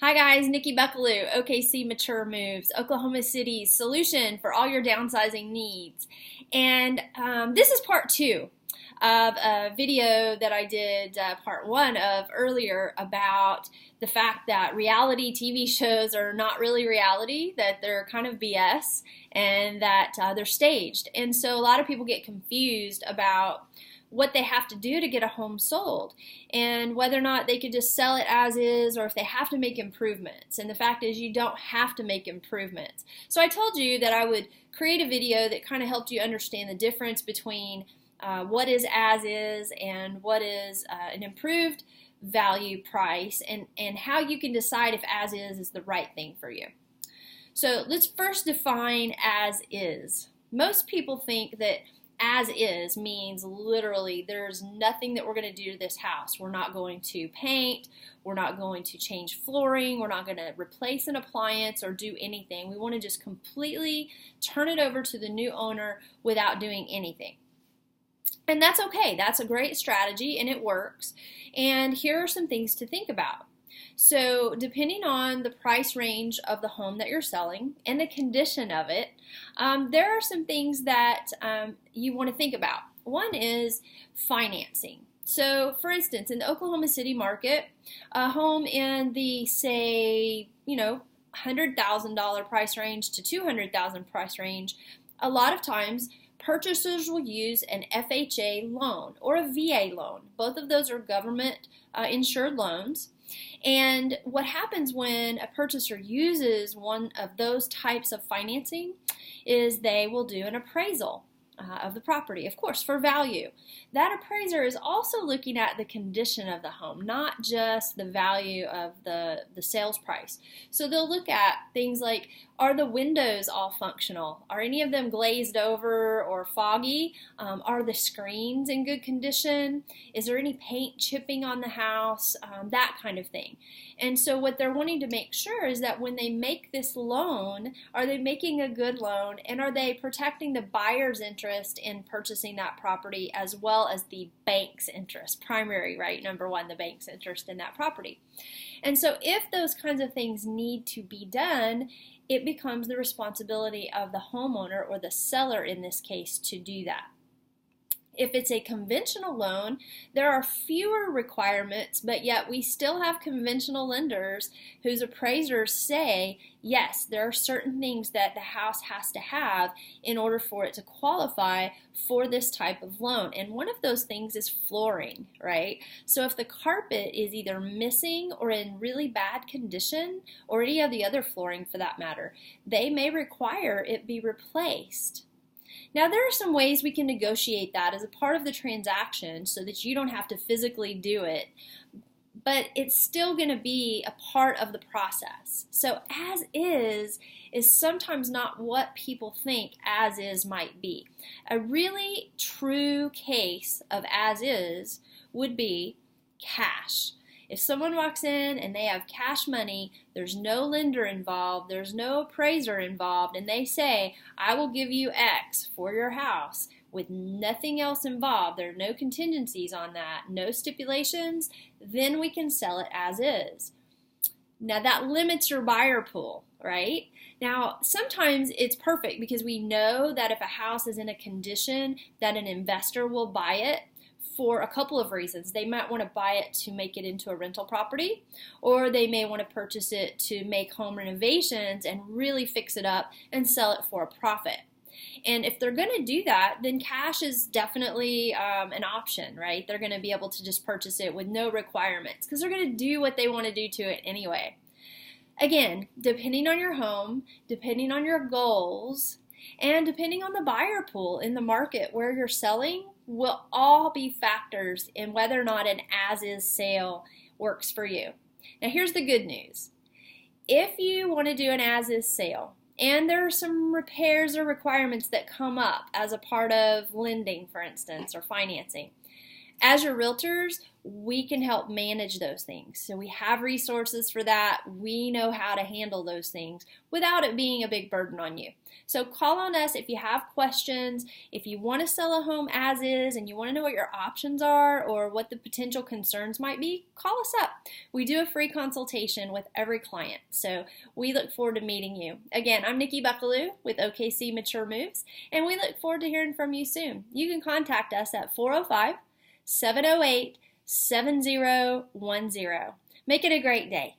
Hi guys, Nikki Buckaloo, OKC Mature Moves, Oklahoma City's solution for all your downsizing needs. And this is part two of a video that I did part one of earlier about the fact that reality TV shows are not really reality, that they're kind of BS, and that they're staged. And so a lot of people get confused about what they have to do to get a home sold and whether or not they could just sell it as is or if they have to make improvements. And the fact is you don't have to make improvements. So I told you that I would create a video that kind of helped you understand the difference between what is as is and what is an improved value price, and how you can decide if as is the right thing for you. So let's first define as is. Most people think that as is means literally there's nothing that we're going to do to this house. We're not going to paint, we're not going to change flooring, we're not going to replace an appliance or do anything. We want to just completely turn it over to the new owner without doing anything. And that's okay. That's a great strategy and it works. And here are some things to think about. So depending on the price range of the home that you're selling and the condition of it, there are some things that you want to think about. One is financing. So for instance, in the Oklahoma City market, a home in the, say, $100,000 price range to $200,000 price range, a lot of times purchasers will use an FHA loan or a VA loan. Both of those are government insured loans. And what happens when a purchaser uses one of those types of financing is they will do an appraisal of the property, of course, for value. That appraiser is also looking at the condition of the home, not just the value of the sales price. So they'll look at things like, are the windows all functional? Are any of them glazed over or foggy? Are the screens in good condition? Is there any paint chipping on the house? That kind of thing. And so what they're wanting to make sure is that when they make this loan, are they making a good loan, and are they protecting the buyer's interest in purchasing that property as well as the bank's interest, primary, right? Number one, the bank's interest in that property. And so if those kinds of things need to be done, it becomes the responsibility of the homeowner, or the seller in this case, to do that. If it's a conventional loan, there are fewer requirements, but yet we still have conventional lenders whose appraisers say, yes, there are certain things that the house has to have in order for it to qualify for this type of loan. And one of those things is flooring, right? So if the carpet is either missing or in really bad condition, or any of the other flooring for that matter, they may require it be replaced. Now, there are some ways we can negotiate that as a part of the transaction so that you don't have to physically do it, but it's still going to be a part of the process. So as is sometimes not what people think as is might be. A really true case of as is would be cash. If someone walks in and they have cash money, there's no lender involved, there's no appraiser involved, and they say, I will give you X for your house with nothing else involved, there are no contingencies on that, no stipulations, then we can sell it as is. Now that limits your buyer pool, right? Now sometimes it's perfect because we know that if a house is in a condition that an investor will buy it, for a couple of reasons. They might want to buy it to make it into a rental property, or they may want to purchase it to make home renovations and really fix it up and sell it for a profit. And if they're going to do that, then cash is definitely an option, right? They're going to be able to just purchase it with no requirements because they're going to do what they want to do to it anyway. Again, depending on your home, depending on your goals, and depending on the buyer pool in the market where you're selling, will all be factors in whether or not an as-is sale works for you. Now here's the good news. If you want to do an as-is sale, and there are some repairs or requirements that come up as a part of lending, for instance, or financing, as your realtors, we can help manage those things. So we have resources for that. We know how to handle those things without it being a big burden on you. So call on us if you have questions, if you want to sell a home as is and you want to know what your options are or what the potential concerns might be, call us up. We do a free consultation with every client. So we look forward to meeting you. Again, I'm Nikki Buckaloo with OKC Mature Moves, and we look forward to hearing from you soon. You can contact us at 405-708-7010. Make it a great day.